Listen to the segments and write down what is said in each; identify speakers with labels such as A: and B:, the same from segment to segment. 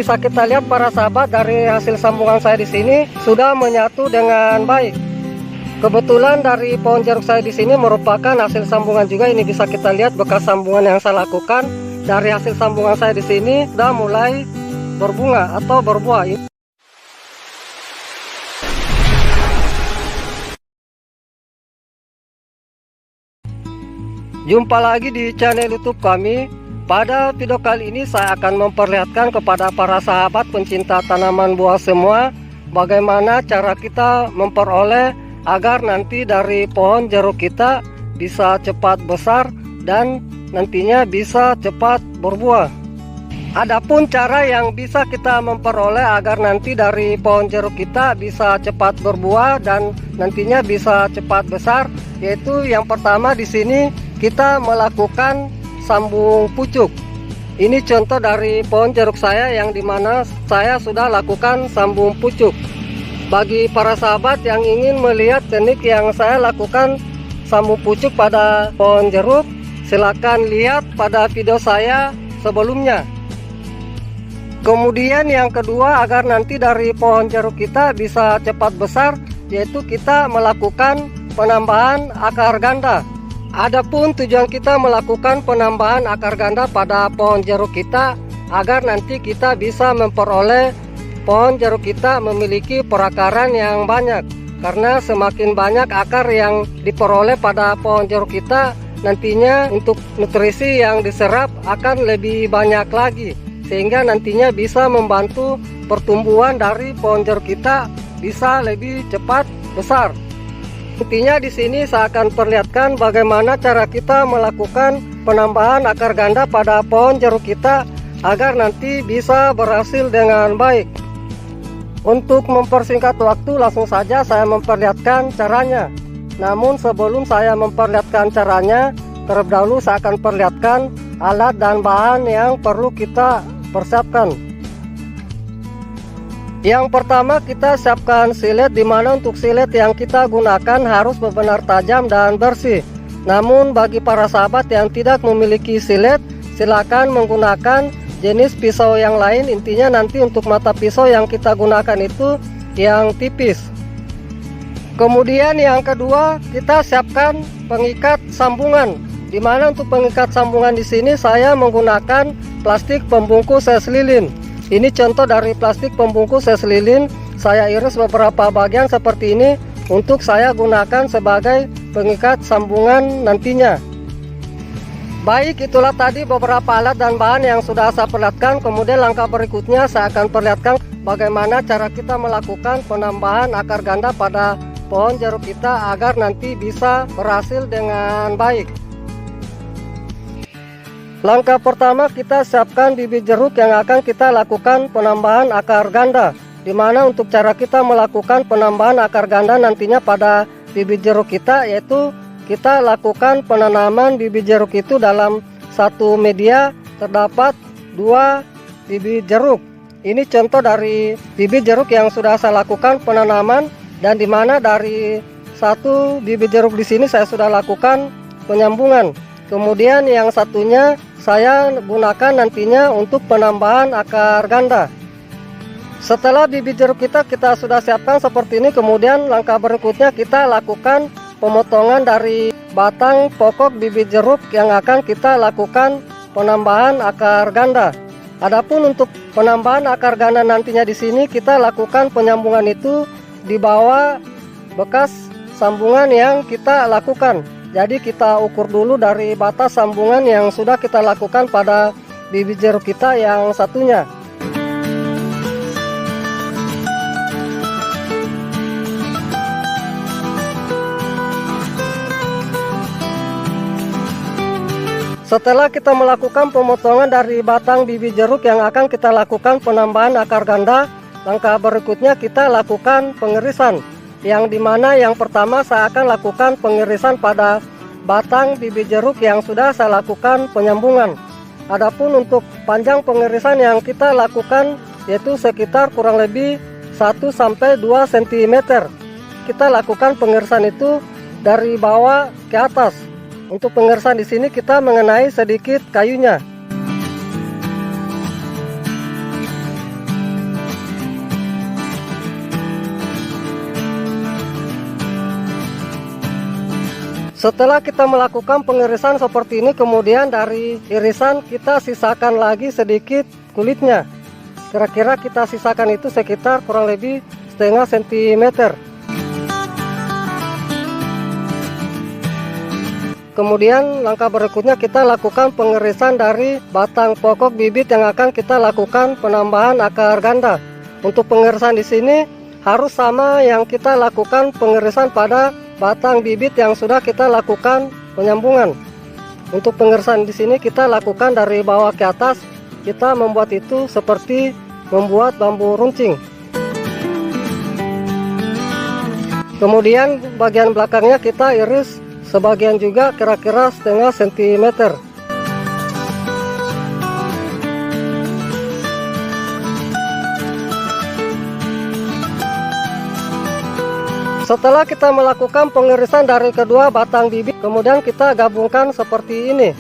A: bisa kita lihat para sahabat, dari hasil sambungan saya di sini sudah menyatu dengan baik. Kebetulan dari pohon jeruk saya di sini merupakan hasil sambungan juga. Ini bisa kita lihat bekas sambungan yang saya lakukan. Dari hasil sambungan saya di sini sudah mulai berbunga atau berbuah. Jumpa lagi di channel YouTube kami. Pada video kali ini saya akan memperlihatkan kepada para sahabat pencinta tanaman buah semua bagaimana cara kita memperoleh agar nanti dari pohon jeruk kita bisa cepat besar dan nantinya bisa cepat berbuah. Adapun cara yang bisa kita memperoleh agar nanti dari pohon jeruk kita bisa cepat berbuah dan nantinya bisa cepat besar, yaitu yang pertama di sini kita melakukan sambung pucuk. Ini contoh dari pohon jeruk saya yang dimana saya sudah lakukan sambung pucuk. Bagi para sahabat yang ingin melihat teknik yang saya lakukan sambung pucuk pada pohon jeruk, silakan lihat pada video saya sebelumnya. Kemudian yang kedua, agar nanti dari pohon jeruk kita bisa cepat besar, yaitu kita melakukan penambahan akar ganda. Adapun tujuan kita melakukan penambahan akar ganda pada pohon jeruk kita agar nanti kita bisa memperoleh pohon jeruk kita memiliki perakaran yang banyak. Karena semakin banyak akar yang diperoleh pada pohon jeruk kita, nantinya untuk nutrisi yang diserap akan lebih banyak lagi, sehingga nantinya bisa membantu pertumbuhan dari pohon jeruk kita bisa lebih cepat besar. Intinya di sini saya akan perlihatkan bagaimana cara kita melakukan penambahan akar ganda pada pohon jeruk kita agar nanti bisa berhasil dengan baik. Untuk mempersingkat waktu, langsung saja saya memperlihatkan caranya. Namun sebelum saya memperlihatkan caranya, terlebih dahulu saya akan perlihatkan alat dan bahan yang perlu kita persiapkan. Yang pertama, kita siapkan silet, dimana untuk silet yang kita gunakan harus benar-benar tajam dan bersih. Namun bagi para sahabat yang tidak memiliki silet, silakan menggunakan jenis pisau yang lain. Intinya nanti untuk mata pisau yang kita gunakan itu yang tipis. Kemudian yang kedua, kita siapkan pengikat sambungan, dimana untuk pengikat sambungan di sini saya menggunakan plastik pembungkus es lilin. Ini contoh dari plastik pembungkus es lilin. Saya iris beberapa bagian seperti ini untuk saya gunakan sebagai pengikat sambungan nantinya. Baik, itulah tadi beberapa alat dan bahan yang sudah saya perlihatkan. Kemudian langkah berikutnya saya akan perlihatkan bagaimana cara kita melakukan penambahan akar ganda pada pohon jeruk kita agar nanti bisa berhasil dengan baik. Langkah pertama, kita siapkan bibit jeruk yang akan kita lakukan penambahan akar ganda. Dimana untuk cara kita melakukan penambahan akar ganda nantinya pada bibit jeruk kita, yaitu kita lakukan penanaman bibit jeruk itu dalam satu media terdapat 2 bibit jeruk. Ini contoh dari bibit jeruk yang sudah saya lakukan penanaman, dan dimana dari 1 bibit jeruk di sini saya sudah lakukan penyambungan. Kemudian yang satunya saya gunakan nantinya untuk penambahan akar ganda. Setelah bibit jeruk kita sudah siapkan seperti ini, kemudian langkah berikutnya kita lakukan pemotongan dari batang pokok bibit jeruk yang akan kita lakukan penambahan akar ganda. Adapun untuk penambahan akar ganda nantinya di sini kita lakukan penyambungan itu di bawah bekas sambungan yang kita lakukan. Jadi kita ukur dulu dari batas sambungan yang sudah kita lakukan pada bibit jeruk kita yang satunya. Setelah kita melakukan pemotongan dari batang bibit jeruk yang akan kita lakukan penambahan akar ganda, langkah berikutnya kita lakukan pengirisan. Yang dimana yang pertama saya akan lakukan pengirisan pada batang bibit jeruk yang sudah saya lakukan penyambungan. Adapun untuk panjang pengirisan yang kita lakukan yaitu sekitar kurang lebih 1-2 cm. Kita lakukan pengirisan itu dari bawah ke atas. Untuk pengirisan di sini kita mengenai sedikit kayunya. Setelah kita melakukan pengirisan seperti ini, kemudian dari irisan kita sisakan lagi sedikit kulitnya. Kira-kira kita sisakan itu sekitar kurang lebih setengah sentimeter. Kemudian langkah berikutnya kita lakukan pengirisan dari batang pokok bibit yang akan kita lakukan penambahan akar ganda. Untuk pengirisan di sini harus sama yang kita lakukan pengirisan pada batang bibit yang sudah kita lakukan penyambungan. Untuk pengirisan di sini kita lakukan dari bawah ke atas. Kita membuat itu seperti membuat bambu runcing. Kemudian bagian belakangnya kita iris sebagian juga kira-kira setengah sentimeter. Setelah kita melakukan pengirisan dari kedua batang bibit, kemudian kita gabungkan seperti ini.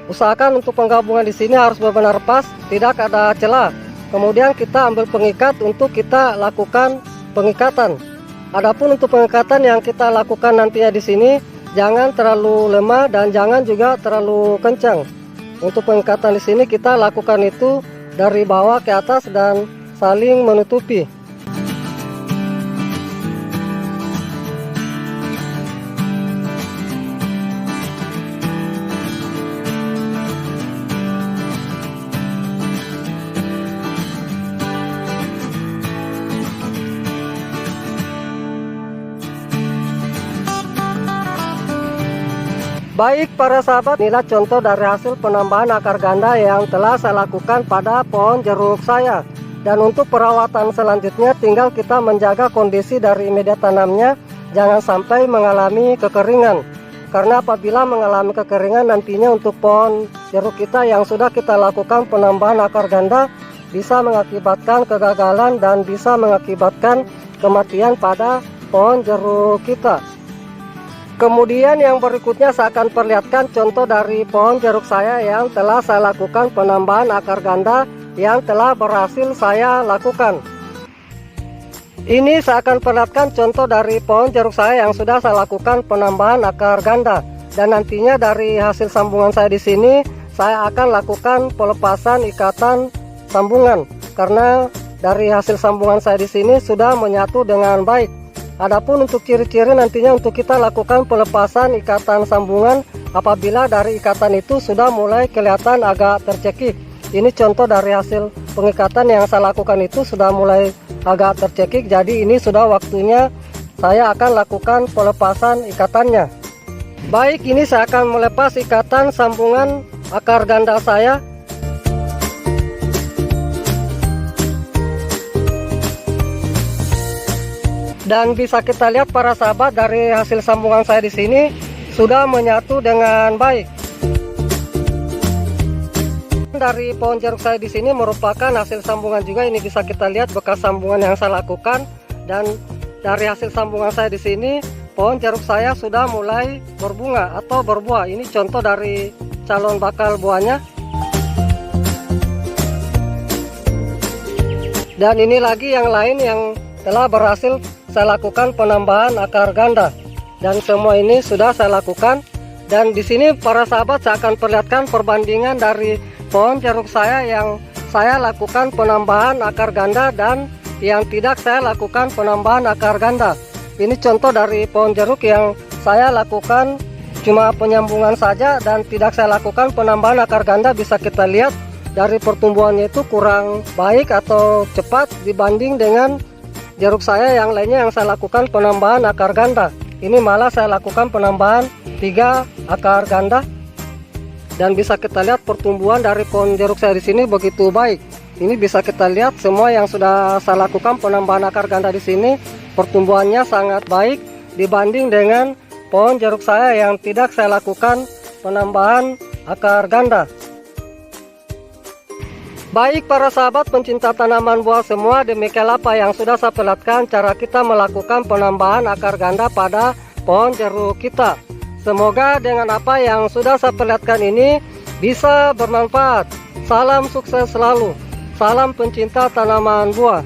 A: Usahakan untuk penggabungan di sini harus benar-benar pas, tidak ada celah. Kemudian kita ambil pengikat untuk kita lakukan pengikatan. Adapun untuk pengikatan yang kita lakukan nantinya di sini, jangan terlalu lemah dan jangan juga terlalu kencang. Untuk pengikatan di sini kita lakukan itu dari bawah ke atas dan saling menutupi. Baik para sahabat, inilah contoh dari hasil penambahan akar ganda yang telah saya lakukan pada pohon jeruk saya. Dan untuk perawatan selanjutnya tinggal kita menjaga kondisi dari media tanamnya, jangan sampai mengalami kekeringan. Karena apabila mengalami kekeringan nantinya untuk pohon jeruk kita yang sudah kita lakukan penambahan akar ganda bisa mengakibatkan kegagalan dan bisa mengakibatkan kematian pada pohon jeruk kita. Kemudian yang berikutnya saya akan perlihatkan contoh dari pohon jeruk saya yang telah saya lakukan penambahan akar ganda yang telah berhasil saya lakukan. Ini saya akan perlihatkan contoh dari pohon jeruk saya yang sudah saya lakukan penambahan akar ganda. Dan nantinya dari hasil sambungan saya di sini, saya akan lakukan pelepasan ikatan sambungan. Karena dari hasil sambungan saya di sini sudah menyatu dengan baik. Adapun untuk ciri-ciri nantinya untuk kita lakukan pelepasan ikatan sambungan apabila dari ikatan itu sudah mulai kelihatan agak tercekik. Ini contoh dari hasil pengikatan yang saya lakukan itu sudah mulai agak tercekik. Jadi ini sudah waktunya saya akan lakukan pelepasan ikatannya. Baik, ini saya akan melepas ikatan sambungan akar ganda saya. Dan bisa kita lihat para sahabat dari hasil sambungan saya di sini sudah menyatu dengan baik. Dari pohon jeruk saya di sini merupakan hasil sambungan juga. Ini bisa kita lihat bekas sambungan yang saya lakukan. Dan dari hasil sambungan saya di sini, pohon jeruk saya sudah mulai berbunga atau berbuah. Ini contoh dari calon bakal buahnya. Dan ini lagi yang lain yang telah berhasil saya lakukan penambahan akar ganda. Dan semua ini sudah saya lakukan. Dan di sini para sahabat saya akan perlihatkan perbandingan dari pohon jeruk saya yang saya lakukan penambahan akar ganda dan yang tidak saya lakukan penambahan akar ganda. Ini contoh dari pohon jeruk yang saya lakukan cuma penyambungan saja dan tidak saya lakukan penambahan akar ganda. Bisa kita lihat dari pertumbuhannya itu kurang baik atau cepat dibanding dengan jeruk saya yang lainnya yang saya lakukan penambahan akar ganda. Ini malah saya lakukan penambahan 3 akar ganda. Dan bisa kita lihat pertumbuhan dari pohon jeruk saya di sini begitu baik. Ini bisa kita lihat semua yang sudah saya lakukan penambahan akar ganda di sini pertumbuhannya sangat baik dibanding dengan pohon jeruk saya yang tidak saya lakukan penambahan akar ganda. Baik para sahabat pencinta tanaman buah semua, demikianlah apa yang sudah saya perlihatkan cara kita melakukan penambahan akar ganda pada pohon jeruk kita. Semoga dengan apa yang sudah saya perlihatkan ini bisa bermanfaat. Salam sukses selalu. Salam pencinta tanaman buah.